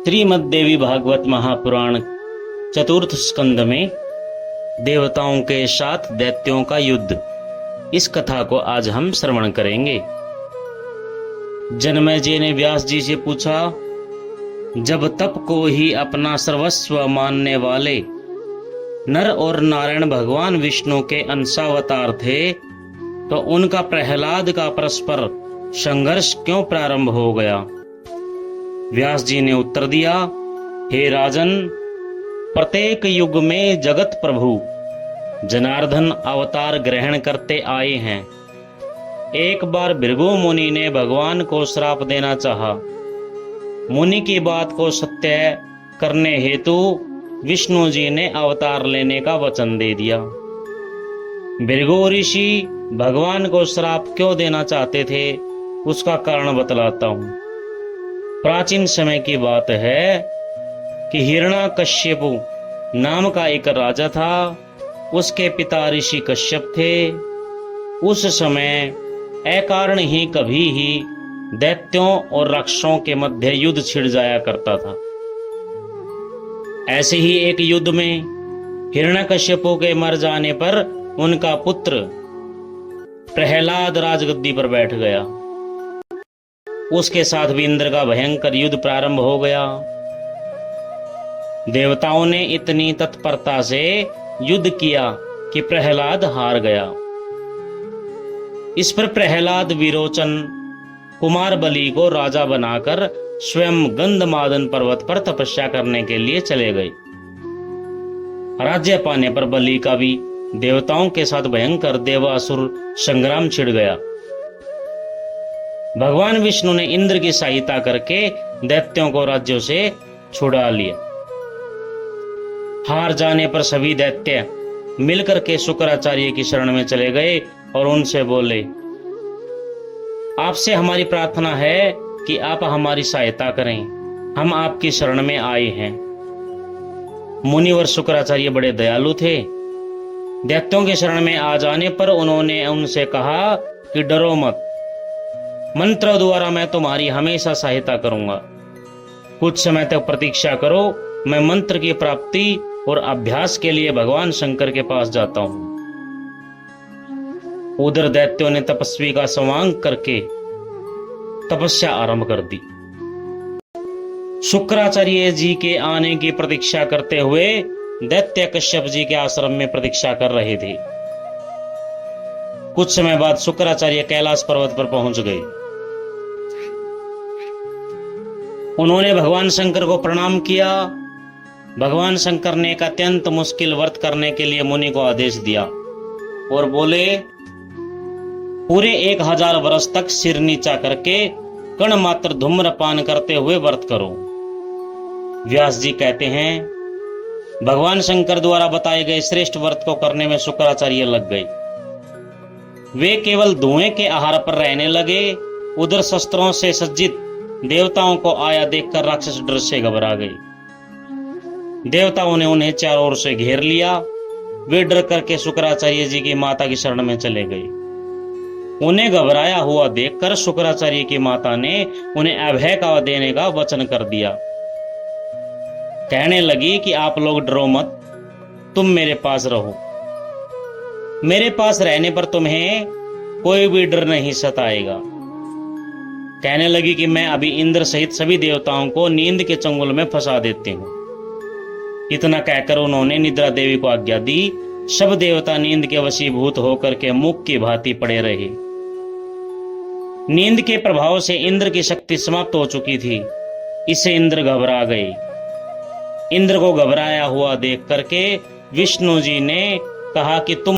श्रीमद् देवी भागवत महापुराण चतुर्थ स्कंद में देवताओं के साथ दैत्यों का युद्ध, इस कथा को आज हम श्रवण करेंगे। जनमेजय जी ने व्यास जी से पूछा, जब तप को ही अपना सर्वस्व मानने वाले नर और नारायण भगवान विष्णु के अंशावतार थे, तो उनका प्रहलाद का परस्पर संघर्ष क्यों प्रारंभ हो गया? व्यास जी ने उत्तर दिया, हे राजन, प्रत्येक युग में जगत प्रभु जनार्दन अवतार ग्रहण करते आए हैं। एक बार भृगु मुनि ने भगवान को श्राप देना चाहा। मुनि की बात को सत्य करने हेतु विष्णु जी ने अवतार लेने का वचन दे दिया। भृगु ऋषि भगवान को श्राप क्यों देना चाहते थे, उसका कारण बतलाता हूं। प्राचीन समय की बात है कि हिरण्यकश्यपु नाम का एक राजा था। उसके पिता ऋषि कश्यप थे। उस समय अकारण ही कभी ही दैत्यों और राक्षसों के मध्य युद्ध छिड़ जाया करता था। ऐसे ही एक युद्ध में हिरण्यकश्यपु के मर जाने पर उनका पुत्र प्रहलाद राजगद्दी पर बैठ गया। उसके साथ भी इंद्र का भयंकर युद्ध प्रारंभ हो गया। देवताओं ने इतनी तत्परता से युद्ध किया कि प्रहलाद हार गया। इस पर प्रहलाद विरोचन कुमार बलि को राजा बनाकर स्वयं गंधमादन पर्वत पर तपस्या करने के लिए चले गए। राज्य पाने पर बलि का भी देवताओं के साथ भयंकर देवासुर संग्राम छिड़ गया। भगवान विष्णु ने इंद्र की सहायता करके दैत्यों को राज्यों से छुड़ा लिया। हार जाने पर सभी दैत्य मिलकर के शुक्राचार्य की शरण में चले गए और उनसे बोले, आपसे हमारी प्रार्थना है कि आप हमारी सहायता करें, हम आपकी शरण में आए हैं। मुनिवर शुक्राचार्य बड़े दयालु थे। दैत्यों की शरण में आ जाने पर उन्होंने उनसे कहा कि डरो मत, मंत्र द्वारा मैं तुम्हारी हमेशा सहायता करूंगा। कुछ समय तक प्रतीक्षा करो, मैं मंत्र की प्राप्ति और अभ्यास के लिए भगवान शंकर के पास जाता हूं। उधर दैत्यों ने तपस्वी का संवांग करके तपस्या आरंभ कर दी। शुक्राचार्य जी के आने की प्रतीक्षा करते हुए दैत्य कश्यप जी के आश्रम में प्रतीक्षा कर रहे थे। कुछ समय बाद शुक्राचार्य कैलाश पर्वत पर पहुंच गए। उन्होंने भगवान शंकर को प्रणाम किया। भगवान शंकर ने एक अत्यंत मुश्किल व्रत करने के लिए मुनि को आदेश दिया और बोले, पूरे 1000 वर्ष तक सिर नीचा करके कण मात्र धूम्रपान करते हुए व्रत करो। व्यास जी कहते हैं, भगवान शंकर द्वारा बताए गए श्रेष्ठ व्रत को करने में शुक्राचार्य लग गए। वे केवल धुएं के आहार पर रहने लगे। उधर शस्त्रों से सज्जित देवताओं को आया देखकर राक्षस डर से घबरा गए। देवताओं ने उन्हें चारों ओर से घेर लिया। वे डर करके शुक्राचार्य जी की माता की शरण में चले गए। उन्हें घबराया हुआ देखकर शुक्राचार्य की माता ने उन्हें अभय का देने का वचन कर दिया। कहने लगी कि आप लोग डरो मत, तुम मेरे पास रहो। मेरे पास रहने पर तुम्हें कोई भी डर नहीं सताएगा। कहने लगी कि मैं अभी इंद्र सहित सभी देवताओं को नींद के चंगुल में फंसा देती हूं। इतना कहकर उन्होंने निद्रा देवी को आज्ञा दी। सब देवता नींद के वशीभूत होकर के मूक की भांति पड़े रहे। नींद के प्रभाव से इंद्र की शक्ति समाप्त हो चुकी थी। इससे इंद्र घबरा गए। इंद्र को घबराया हुआ देख करके विष्णु जी ने कहा कि तुम